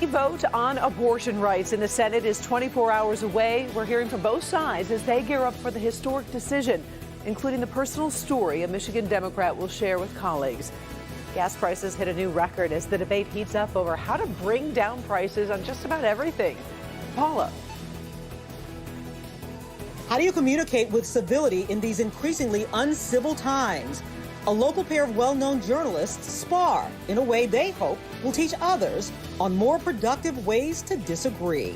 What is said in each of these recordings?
The vote on abortion rights in the Senate is 24 hours away. We're hearing from both sides as they gear up for the historic decision, including the personal story a Michigan Democrat will share with colleagues. Gas prices hit a new record as the debate heats up over how to bring down prices on just about everything. Paula. How do you communicate with civility in these increasingly uncivil times? A local pair of well-known journalists spar in a way they hope will teach others on more productive ways to disagree.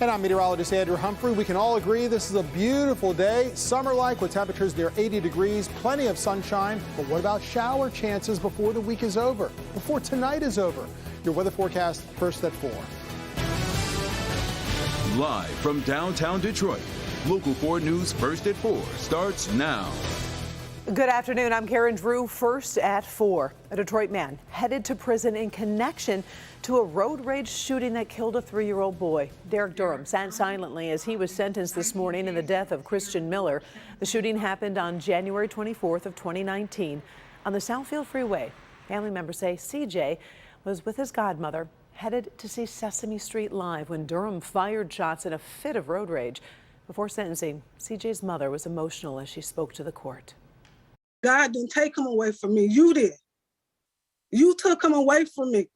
And I'm meteorologist Andrew Humphrey. We can all agree this is a beautiful day, summer-like with temperatures near 80 degrees, plenty of sunshine. But what about shower chances before the week is over, before tonight is over? Your weather forecast first at 4. Live from downtown Detroit, Local 4 News first at 4 starts now. Good afternoon. I'm Karen Drew. First at 4. A Detroit man headed to prison in connection to a road rage shooting that killed a 3-year-old boy. Derek Durham sat silently as he was sentenced this morning in the death of Christian Miller. The shooting happened on January 24th of 2019 on the Southfield Freeway. Family members say CJ was with his godmother, headed to see Sesame Street Live when Durham fired shots in a fit of road rage. Before sentencing, CJ's mother was emotional as she spoke to the court. God didn't take him away from me. You did. You took him away from me.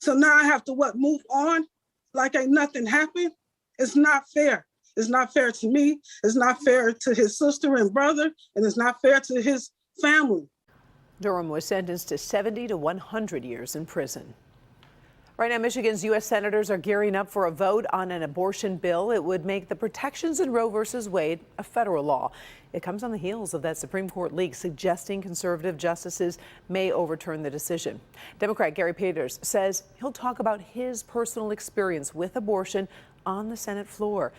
So now I have to move on like ain't nothing happened? It's not fair. It's not fair to me. It's not fair to his sister and brother, and it's not fair to his family. Durham was sentenced to 70 to 100 years in prison. Right now, Michigan's U.S. senators are gearing up for a vote on an abortion bill. It would make the protections in Roe v. Wade a federal law. It comes on the heels of that Supreme Court leak suggesting conservative justices may overturn the decision. Democrat Gary Peters says he'll talk about his personal experience with abortion on the Senate floor.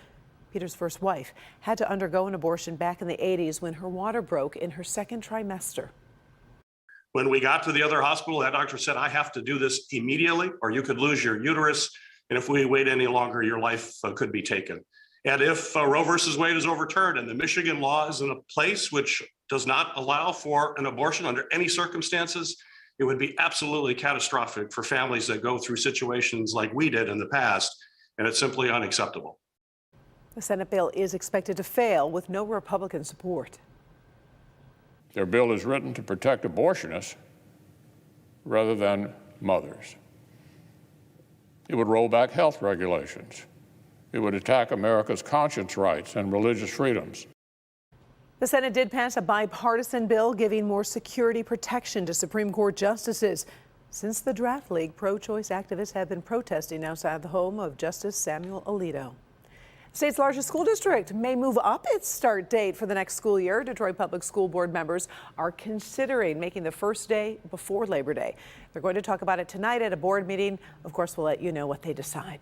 Peters' first wife had to undergo an abortion back in the 80s when her water broke in her second trimester. When we got to the other hospital, that doctor said, I have to do this immediately or you could lose your uterus. And if we wait any longer, your life could be taken. And if Roe versus Wade is overturned and the Michigan law is in a place which does not allow for an abortion under any circumstances, it would be absolutely catastrophic for families that go through situations like we did in the past. And it's simply unacceptable. The Senate bill is expected to fail with no Republican support. Their bill is written to protect abortionists rather than mothers. It would roll back health regulations. It would attack America's conscience rights and religious freedoms. The Senate did pass a bipartisan bill giving more security protection to Supreme Court justices. Since the draft league, pro-choice activists have been protesting outside the home of Justice Samuel Alito. State's largest school district may move up its start date for the next school year. Detroit Public School Board members are considering making the first day before Labor Day. They're going to talk about it tonight at a board meeting. Of course, we'll let you know what they decide.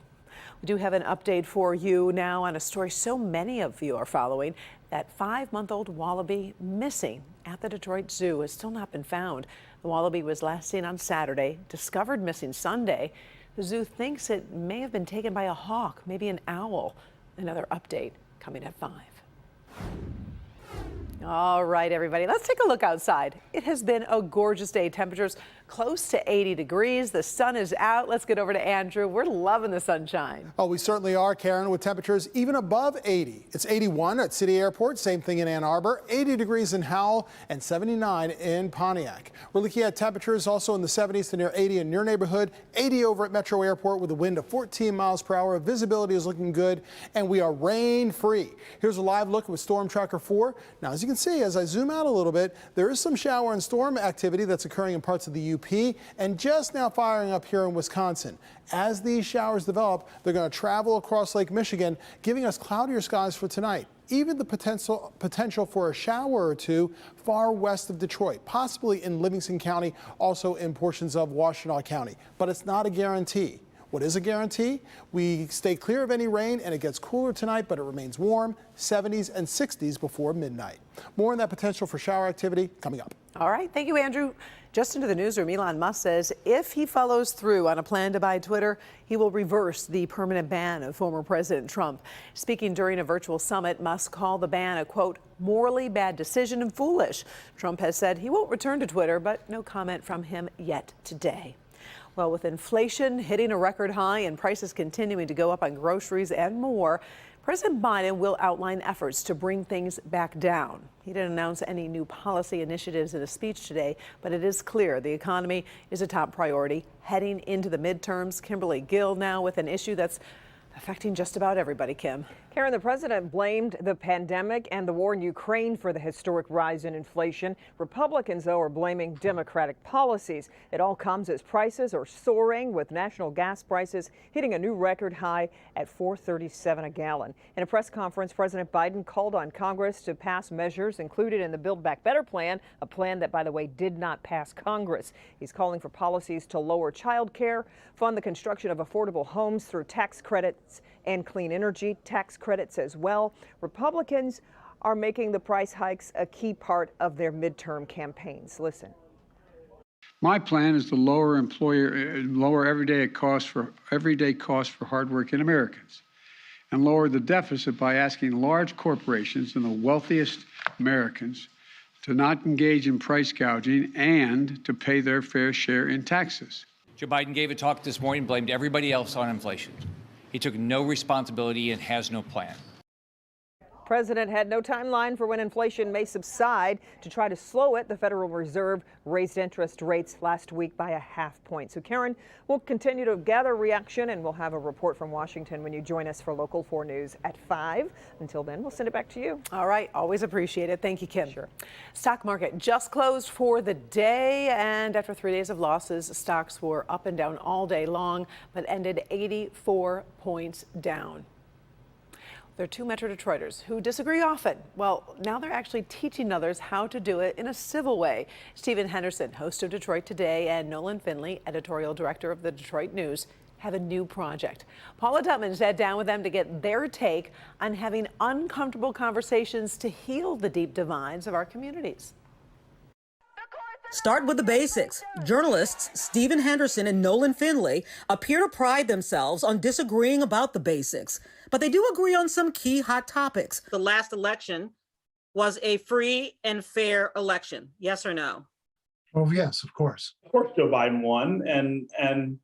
We do have an update for you now on a story so many of you are following. That 5-month-old wallaby missing at the Detroit Zoo has still not been found. The wallaby was last seen on Saturday, discovered missing Sunday. The zoo thinks it may have been taken by a hawk, maybe an owl. Another update coming at 5. All right, everybody, let's take a look outside. It has been a gorgeous day. Temperatures close to 80 degrees. The sun is out. Let's get over to Andrew. We're loving the sunshine. Oh, we certainly are, Karen, with temperatures even above 80. It's 81 at City Airport, same thing in Ann Arbor, 80 degrees in Howell, and 79 in Pontiac. We're looking at temperatures also in the 70s to near 80 in your neighborhood, 80 over at Metro Airport with a wind of 14 miles per hour. Visibility is looking good, and we are rain-free. Here's a live look with Storm Tracker 4. Now, as you can see, as I zoom out a little bit, there is some shower and storm activity that's occurring in parts of the UP and just now firing up here in Wisconsin. As these showers develop, they're going to travel across Lake Michigan, giving us cloudier skies for tonight. Even the potential for a shower or two far west of Detroit, possibly in Livingston County, also in portions of Washtenaw County. But it's not a guarantee. What is a guarantee? We stay clear of any rain and it gets cooler tonight, but it remains warm, 70s and 60s before midnight. More on that potential for shower activity coming up. All right. Thank you, Andrew. Just into the newsroom, Elon Musk says if he follows through on a plan to buy Twitter, he will reverse the permanent ban of former President Trump. Speaking during a virtual summit, Musk called the ban a, quote, morally bad decision and foolish. Trump has said he won't return to Twitter, but no comment from him yet today. Well, with inflation hitting a record high and prices continuing to go up on groceries and more, President Biden will outline efforts to bring things back down. He didn't announce any new policy initiatives in a speech today, but it is clear the economy is a top priority heading into the midterms. Kimberly Gill now with an issue that's affecting just about everybody, Kim. Karen, the president blamed the pandemic and the war in Ukraine for the historic rise in inflation. Republicans, though, are blaming Democratic policies. It all comes as prices are soaring, with national gas prices hitting a new record high at $4.37 a gallon. In a press conference, President Biden called on Congress to pass measures included in the Build Back Better plan, a plan that, by the way, did not pass Congress. He's calling for policies to lower child care, fund the construction of affordable homes through tax credits and clean energy tax credits as well. Republicans are making the price hikes a key part of their midterm campaigns. Listen. My plan is to lower everyday costs for hardworking Americans and lower the deficit by asking large corporations and the wealthiest Americans to not engage in price gouging and to pay their fair share in taxes. Joe Biden gave a talk this morning, blamed everybody else on inflation. He took no responsibility and has no plan. President had no timeline for when inflation may subside. To try to slow it, the Federal Reserve raised interest rates last week by a half point. So, Karen, we'll continue to gather reaction, and we'll have a report from Washington when you join us for Local 4 News at 5. Until then, we'll send it back to you. All right. Always appreciate it. Thank you, Kim. Sure. Stock market just closed for the day, and after 3 days of losses, stocks were up and down all day long, but ended 84 points down. There are two Metro Detroiters who disagree often. Well, now they're actually teaching others how to do it in a civil way. Stephen Henderson, host of Detroit Today, and Nolan Finley, editorial director of the Detroit News, have a new project. Paula Tutman sat down with them to get their take on having uncomfortable conversations to heal the deep divides of our communities. Start with the basics. Journalists Stephen Henderson and Nolan Finley appear to pride themselves on disagreeing about the basics, but they do agree on some key hot topics. The last election was a free and fair election. Yes or no? Oh, yes, of course. Of course, Joe Biden won, and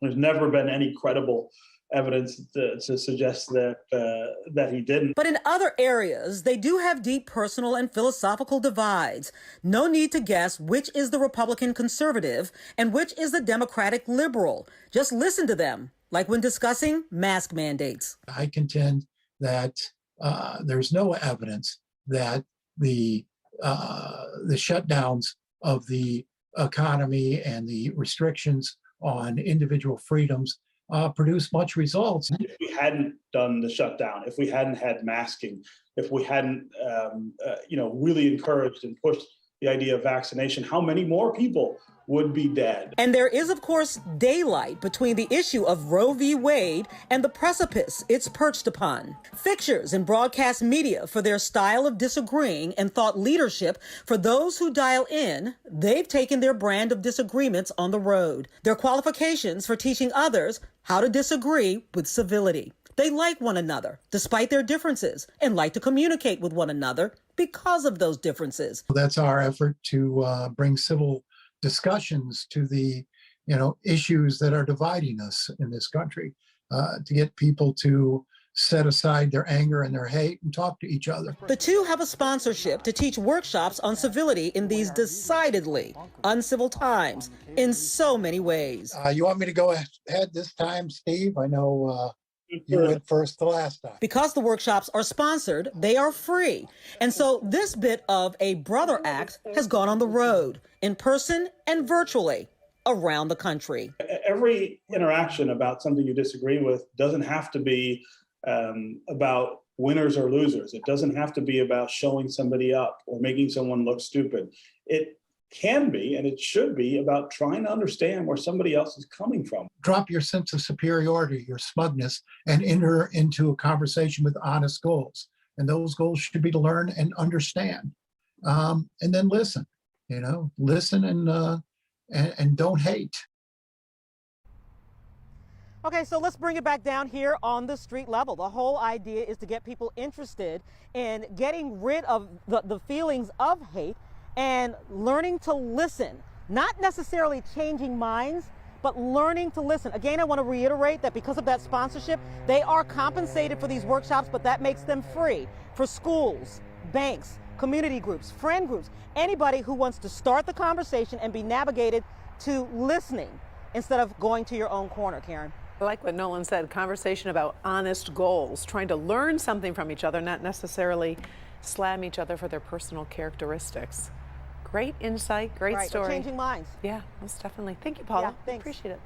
there's never been any credible evidence to suggest that he didn't. But in other areas, they do have deep personal and philosophical divides. No need to guess which is the Republican conservative and which is the Democratic liberal. Just listen to them, like when discussing mask mandates. I contend that there's no evidence that the shutdowns of the economy and the restrictions on individual freedoms produce much results. If we hadn't done the shutdown, if we hadn't had masking, if we hadn't, really encouraged and pushed the idea of vaccination, how many more people would be dead? And there is, of course, daylight between the issue of Roe v. Wade and the precipice it's perched upon. Fixtures in broadcast media for their style of disagreeing and thought leadership for those who dial in, they've taken their brand of disagreements on the road. Their qualifications for teaching others how to disagree with civility. They like one another, despite their differences, and like to communicate with one another because of those differences. That's our effort to bring civil discussions to the issues that are dividing us in this country, to get people to set aside their anger and their hate and talk to each other. The two have a sponsorship to teach workshops on civility in these decidedly uncivil times in so many ways. You want me to go ahead this time, Steve? I know you went first the last time. Because the workshops are sponsored, they are free. And so this bit of a brother act has gone on the road, in person and virtually, around the country. Every interaction about something you disagree with doesn't have to be about winners or losers. It doesn't have to be about showing somebody up or making someone look stupid. It can be, and it should be, about trying to understand where somebody else is coming from. Drop your sense of superiority, your smugness, and enter into a conversation with honest goals. And those goals should be to learn and understand. And then listen, listen and don't hate. Okay, so let's bring it back down here on the street level. The whole idea is to get people interested in getting rid of the feelings of hate and learning to listen, not necessarily changing minds, but learning to listen. Again, I want to reiterate that because of that sponsorship, they are compensated for these workshops, but that makes them free for schools, banks, community groups, friend groups, anybody who wants to start the conversation and be navigated to listening instead of going to your own corner, Karen. I like what Nolan said, conversation about honest goals, trying to learn something from each other, not necessarily slam each other for their personal characteristics. Great insight, great story. Changing minds. Yeah, most definitely. Thank you, Paula. Yeah, thanks. Appreciate it.